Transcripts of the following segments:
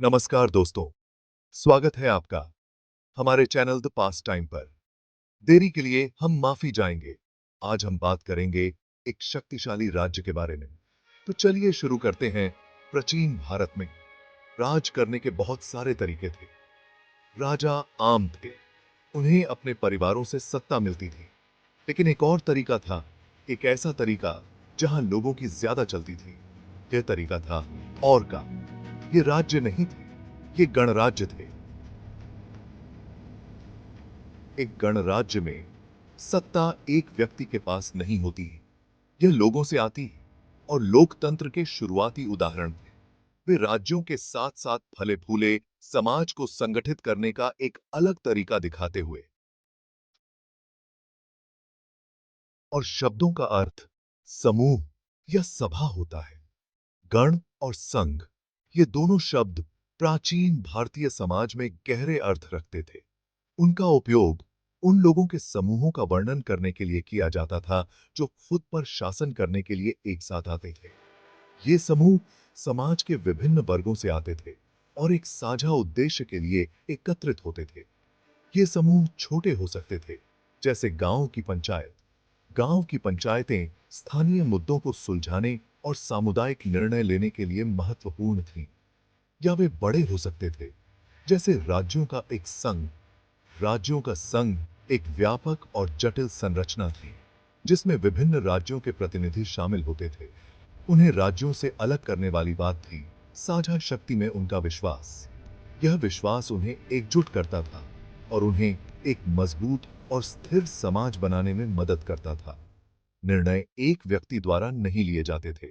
नमस्कार दोस्तों, स्वागत है आपका हमारे चैनल द पास टाइम पर। देरी के लिए हम माफी चाहेंगे। आज हम बात करेंगे एक शक्तिशाली राज्य के बारे में। तो चलिए शुरू करते हैं। प्राचीन भारत में राज करने के बहुत सारे तरीके थे। राजा आम थे, उन्हें अपने परिवारों से सत्ता मिलती थी। लेकिन एक और तरीका था, एक ऐसा तरीका जहां लोगों की ज्यादा चलती थी। यह तरीका था और का। ये राज्य नहीं थे, ये गणराज्य थे। एक गणराज्य में सत्ता एक व्यक्ति के पास नहीं होती, यह लोगों से आती है। और लोकतंत्र के शुरुआती उदाहरण थे। वे राज्यों के साथ साथ फले फूले समाज को संगठित करने का एक अलग तरीका दिखाते हुए। और शब्दों का अर्थ समूह या सभा होता है। गण और संघ, ये दोनों शब्द प्राचीन भारतीय समाज में गहरे अर्थ रखते थे। उनका उपयोग उन लोगों के समूहों का वर्णन करने के लिए किया जाता था जो खुद पर शासन करने के लिए एक साथ आते थे। ये समूह समाज के विभिन्न वर्गों से आते थे और एक साझा उद्देश्य के लिए एकत्रित होते थे। ये समूह छोटे हो सकते थे, जैसे गांव की पंचायत। गांव की पंचायतें स्थानीय मुद्दों को सुलझाने और सामुदायिक निर्णय लेने के लिए महत्वपूर्ण थीं। या वे बड़े हो सकते थे, जैसे राज्यों का एक संघ। राज्यों का संघ एक व्यापक और जटिल संरचना थी, जिसमें विभिन्न राज्यों के प्रतिनिधि शामिल होते थे। उन्हें राज्यों से अलग करने वाली बात थी साझा शक्ति में उनका विश्वास। यह विश्वास उन्हें एकजुट करता था और उन्हें एक मजबूत और स्थिर समाज बनाने में मदद करता था। निर्णय एक व्यक्ति द्वारा नहीं लिए जाते थे।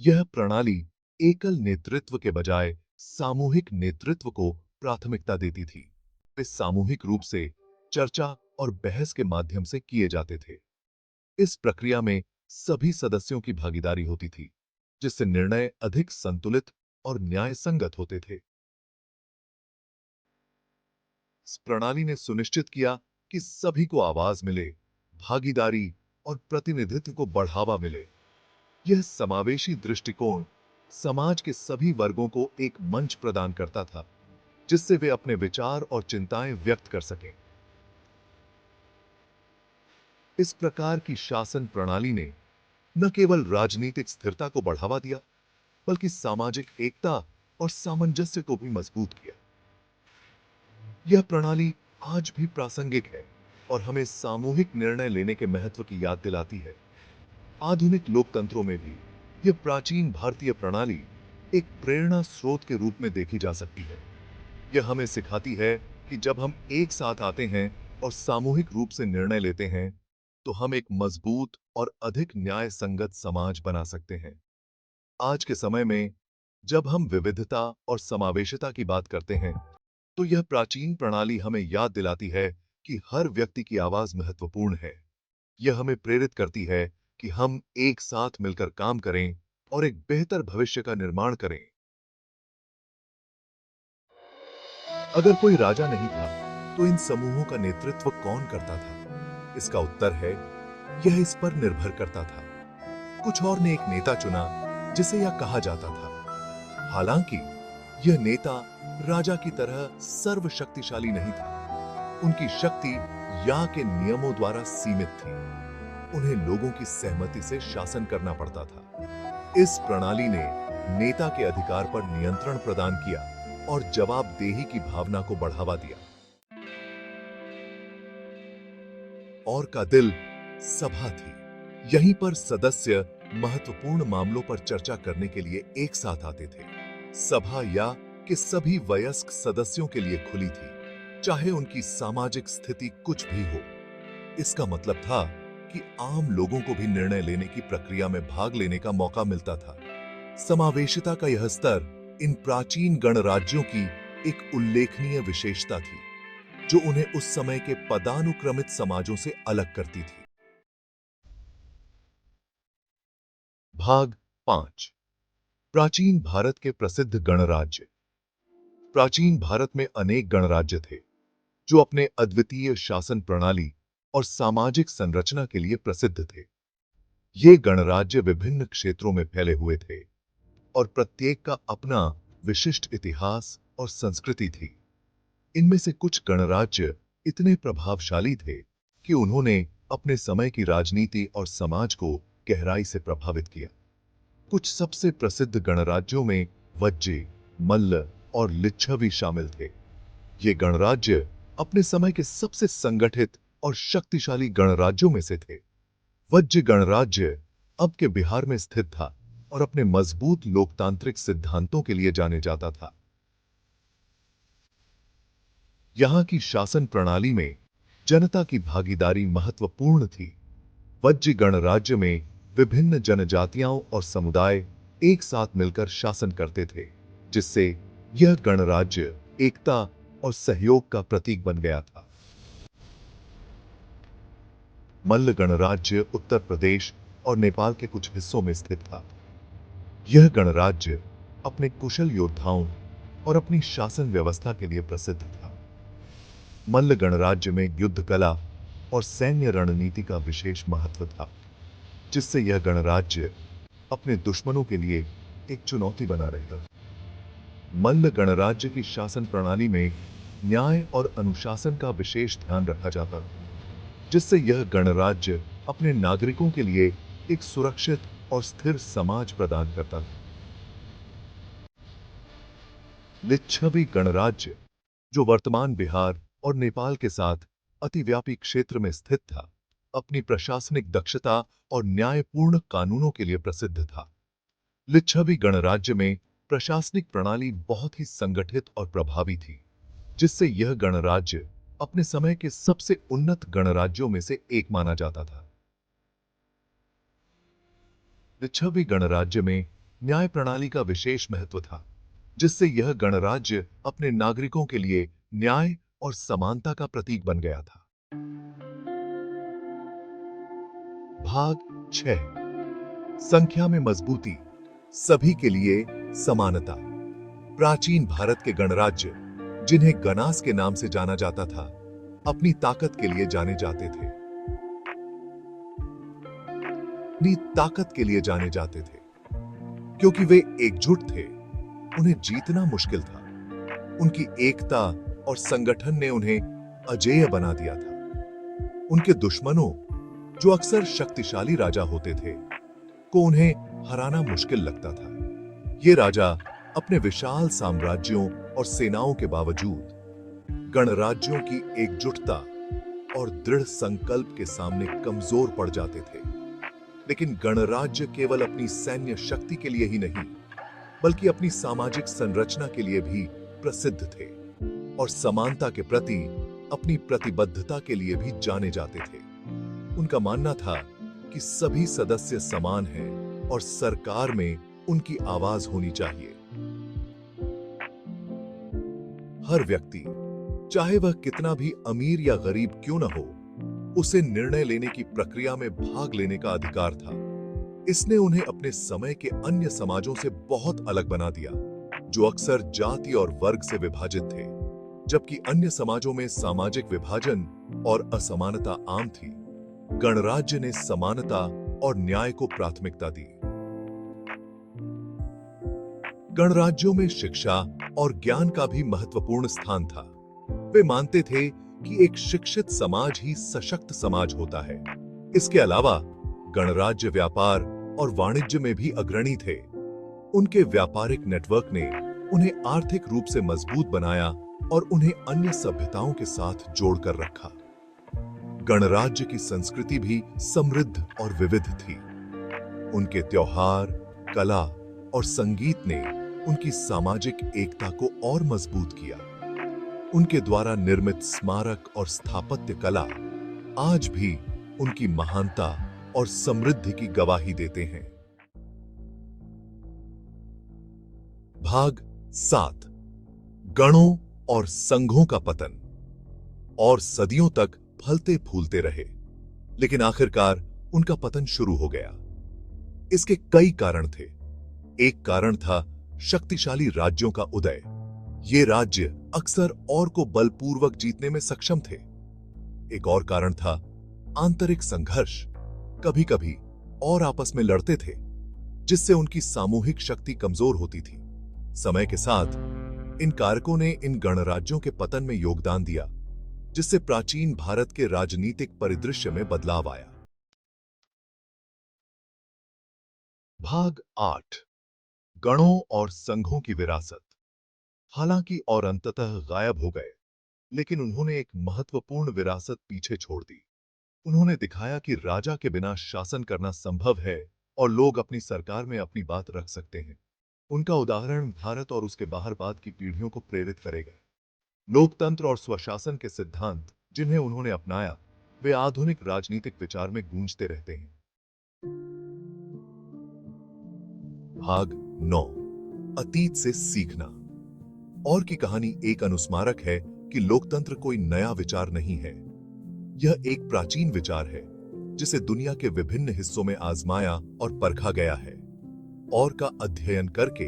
यह प्रणाली एकल नेतृत्व के बजाय सामूहिक नेतृत्व को प्राथमिकता देती थी। वे सामूहिक रूप से चर्चा और बहस के माध्यम से किए जाते थे। इस प्रक्रिया में सभी सदस्यों की भागीदारी होती थी, जिससे निर्णय अधिक संतुलित और न्याय संगत होते थे। इस प्रणाली ने सुनिश्चित किया कि सभी को आवाज मिले, भागीदारी और प्रतिनिधित्व को बढ़ावा मिले। यह समावेशी दृष्टिकोण समाज के सभी वर्गों को एक मंच प्रदान करता था, जिससे वे अपने विचार और चिंताएं व्यक्त कर सकें। इस प्रकार की शासन प्रणाली ने न केवल राजनीतिक स्थिरता को बढ़ावा दिया, बल्कि सामाजिक एकता और सामंजस्य को भी मजबूत किया। यह प्रणाली आज भी प्रासंगिक है और हमें सामूहिक निर्णय लेने के महत्व की याद दिलाती है। आधुनिक लोकतंत्रों में भी यह प्राचीन भारतीय प्रणाली एक प्रेरणा स्रोत के रूप में देखी जा सकती है। यह हमें सिखाती है कि जब हम एक साथ आते हैं और सामूहिक रूप से निर्णय लेते हैं, तो हम एक मजबूत और अधिक न्याय संगत समाज बना सकते हैं। आज के समय में जब हम विविधता और समावेशिता की बात करते हैं, तो यह प्राचीन प्रणाली हमें याद दिलाती है कि हर व्यक्ति की आवाज महत्वपूर्ण है। यह हमें प्रेरित करती है कि हम एक साथ मिलकर काम करें और एक बेहतर भविष्य का निर्माण करें। अगर कोई राजा नहीं था, तो इन समूहों का नेतृत्व कौन करता था? इसका उत्तर है, यह इस पर निर्भर करता था। कुछ और ने एक नेता चुना, जिसे यह कहा जाता था। हालांकि यह नेता राजा की तरह सर्वशक्तिशाली नहीं था। उनकी शक्ति या के नियमों द्वारा सीमित थी। उन्हें लोगों की सहमति से शासन करना पड़ता था। इस प्रणाली ने नेता के अधिकार पर नियंत्रण प्रदान किया और जवाबदेही की भावना को बढ़ावा दिया। और का दिल सभा थी। यहीं पर सदस्य महत्वपूर्ण मामलों पर चर्चा करने के लिए एक साथ आते थे। सभा या के सभी वयस्क सदस्यों के लिए खुली थी, चाहे उनकी सामाजिक स्थिति कुछ भी हो। इसका मतलब था कि आम लोगों को भी निर्णय लेने की प्रक्रिया में भाग लेने का मौका मिलता था। समावेशिता का यह स्तर इन प्राचीन गणराज्यों की एक उल्लेखनीय विशेषता थी, जो उन्हें उस समय के पदानुक्रमित समाजों से अलग करती थी। भाग 5। प्राचीन भारत के प्रसिद्ध गणराज्य। प्राचीन भारत में अनेक गणराज्य थे, जो अपने अद्वितीय शासन प्रणाली और सामाजिक संरचना के लिए प्रसिद्ध थे। ये गणराज्य विभिन्न क्षेत्रों में फैले हुए थे और प्रत्येक का अपना विशिष्ट इतिहास और संस्कृति थी। इनमें से कुछ गणराज्य इतने प्रभावशाली थे कि उन्होंने अपने समय की राजनीति और समाज को गहराई से प्रभावित किया। कुछ सबसे प्रसिद्ध गणराज्यों में वज्जे, मल्ल और लिच्छवी शामिल थे। ये गणराज्य अपने समय के सबसे संगठित और शक्तिशाली गणराज्यों में से थे। वज्ज गणराज्य अब के बिहार में स्थित था और अपने मजबूत लोकतांत्रिक सिद्धांतों के लिए जाने जाता था। यहां की शासन प्रणाली में जनता की भागीदारी महत्वपूर्ण थी। वज्ज गणराज्य में विभिन्न जनजातियां और समुदाय एक साथ मिलकर शासन करते थे, जिससे यह गणराज्य एकता और सहयोग का प्रतीक बन गया था। मल्ल गणराज्य उत्तर प्रदेश और नेपाल के कुछ हिस्सों में स्थित था। यह गणराज्य अपने कुशल योद्धाओं और अपनी शासन व्यवस्था के लिए प्रसिद्ध था। मल्ल गणराज्य में युद्ध कला और सैन्य रणनीति का विशेष महत्व था, जिससे यह गणराज्य अपने दुश्मनों के लिए एक चुनौती बना रहता। मल्ल गणराज्य की शासन प्रणाली में न्याय और अनुशासन का विशेष ध्यान रखा जाता, जिससे यह गणराज्य अपने नागरिकों के लिए एक सुरक्षित और स्थिर समाज प्रदान करता था। लिच्छवी गणराज्य, जो वर्तमान बिहार और नेपाल के साथ अतिव्यापी क्षेत्र में स्थित था, अपनी प्रशासनिक दक्षता और न्यायपूर्ण कानूनों के लिए प्रसिद्ध था। लिच्छवी गणराज्य में प्रशासनिक प्रणाली बहुत ही संगठित और प्रभावी थी, जिससे यह गणराज्य अपने समय के सबसे उन्नत गणराज्यों में से एक माना जाता था। लिच्छवी गणराज्य में न्याय प्रणाली का विशेष महत्व था, जिससे यह गणराज्य अपने नागरिकों के लिए न्याय और समानता का प्रतीक बन गया था। भाग 6, संख्या में मजबूती, सभी के लिए समानता। प्राचीन भारत के गणराज्य, जिन्हें गनास के नाम से जाना जाता था, अपनी ताकत के लिए जाने जाते थे। अपनी ताकत के लिए जाने जाते थे क्योंकि वे एकजुट थे। उन्हें जीतना मुश्किल था। उनकी एकता और संगठन ने उन्हें अजेय बना दिया था। उनके दुश्मनों, जो अक्सर शक्तिशाली राजा होते थे, को उन्हें हराना मुश्किल लगता था। ये राजा अपने विशाल साम्राज्यों और सेनाओं के बावजूद गणराज्यों की एकजुटता और दृढ़ संकल्प के सामने कमजोर पड़ जाते थे। लेकिन गणराज्य केवल अपनी सैन्य शक्ति के लिए ही नहीं, बल्कि अपनी सामाजिक संरचना के लिए भी प्रसिद्ध थे और समानता के प्रति अपनी प्रतिबद्धता के लिए भी जाने जाते थे। उनका मानना था कि सभी सदस्य समान हैं और सरकार में उनकी आवाज होनी चाहिए। हर व्यक्ति, चाहे वह कितना भी अमीर या गरीब क्यों न हो, उसे निर्णय लेने की प्रक्रिया में भाग लेने का अधिकार था। इसने उन्हें अपने समय के अन्य समाजों से बहुत अलग बना दिया, जो अक्सर जाति और वर्ग से विभाजित थे, जबकि अन्य समाजों में सामाजिक विभाजन और असमानता आम थी। गणराज्य ने समानता और न्याय को प्राथमिकता दी। गणराज्यों में शिक्षा और ज्ञान का भी महत्वपूर्ण स्थान था। वे मानते थे कि एक शिक्षित समाज ही सशक्त समाज होता है। इसके अलावा गणराज्य व्यापार और वाणिज्य में भी अग्रणी थे। उनके व्यापारिक नेटवर्क ने उन्हें आर्थिक रूप से मजबूत बनाया और उन्हें अन्य सभ्यताओं के साथ जोड़कर रखा। गणराज्य की संस्कृति भी समृद्ध और विविध थी। उनके त्योहार, कला और संगीत ने उनकी सामाजिक एकता को और मजबूत किया। उनके द्वारा निर्मित स्मारक और स्थापत्य कला आज भी उनकी महानता और समृद्धि की गवाही देते हैं। भाग 7, गणों और संघों का पतन। और सदियों तक फलते फूलते रहे, लेकिन आखिरकार उनका पतन शुरू हो गया। इसके कई कारण थे। एक कारण था शक्तिशाली राज्यों का उदय। ये राज्य अक्सर और को बलपूर्वक जीतने में सक्षम थे। एक और कारण था आंतरिक संघर्ष। कभी कभी और आपस में लड़ते थे, जिससे उनकी सामूहिक शक्ति कमजोर होती थी। समय के साथ इन कारकों ने इन गणराज्यों के पतन में योगदान दिया, जिससे प्राचीन भारत के राजनीतिक परिदृश्य में बदलाव आया। भाग 8। गणों और संघों की विरासत। हालांकि और अंततः गायब हो गए, लेकिन उन्होंने एक महत्वपूर्ण विरासत पीछे छोड़ दी। उन्होंने दिखाया कि राजा के बिना शासन करना संभव है और लोग अपनी सरकार में अपनी बात रख सकते हैं। उनका उदाहरण भारत और उसके बाहर बाद की पीढ़ियों को प्रेरित करेगा। लोकतंत्र और स्वशासन के सिद्धांत जिन्हें उन्होंने अपनाया, वे आधुनिक राजनीतिक विचार में गूंजते रहते हैं। भाग 9। अतीत से सीखना। और की कहानी एक अनुस्मारक है कि लोकतंत्र कोई नया विचार नहीं है। यह एक प्राचीन विचार है जिसे दुनिया के विभिन्न हिस्सों में आजमाया और परखा गया है। और का अध्ययन करके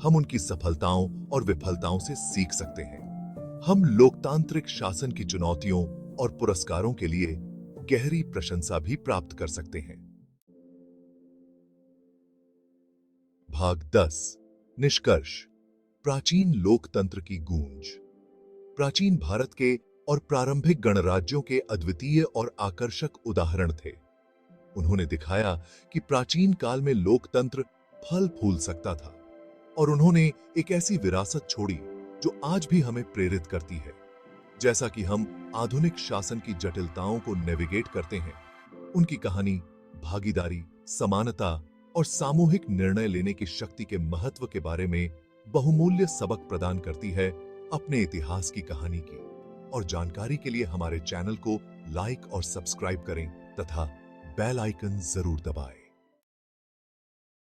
हम उनकी सफलताओं और विफलताओं से सीख सकते हैं। हम लोकतांत्रिक शासन की चुनौतियों और पुरस्कारों के लिए गहरी प्रशंसा भी प्राप्त कर सकते हैं। भाग 10। निष्कर्ष। प्राचीन लोकतंत्र की गूंज। प्राचीन भारत के और प्रारंभिक गणराज्यों के अद्वितीय और आकर्षक उदाहरण थे। उन्होंने दिखाया कि प्राचीन काल में लोकतंत्र फल फूल सकता था, और उन्होंने एक ऐसी विरासत छोड़ी जो आज भी हमें प्रेरित करती है। जैसा कि हम आधुनिक शासन की जटिलताओं को नेविगेट करते हैं, उनकी कहानी भागीदारी, समानता और सामूहिक निर्णय लेने की शक्ति के महत्व के बारे में बहुमूल्य सबक प्रदान करती है अपने इतिहास की कहानी की। और जानकारी के लिए हमारे चैनल को लाइक और सब्सक्राइब करें तथा बेल आइकन जरूर दबाएं।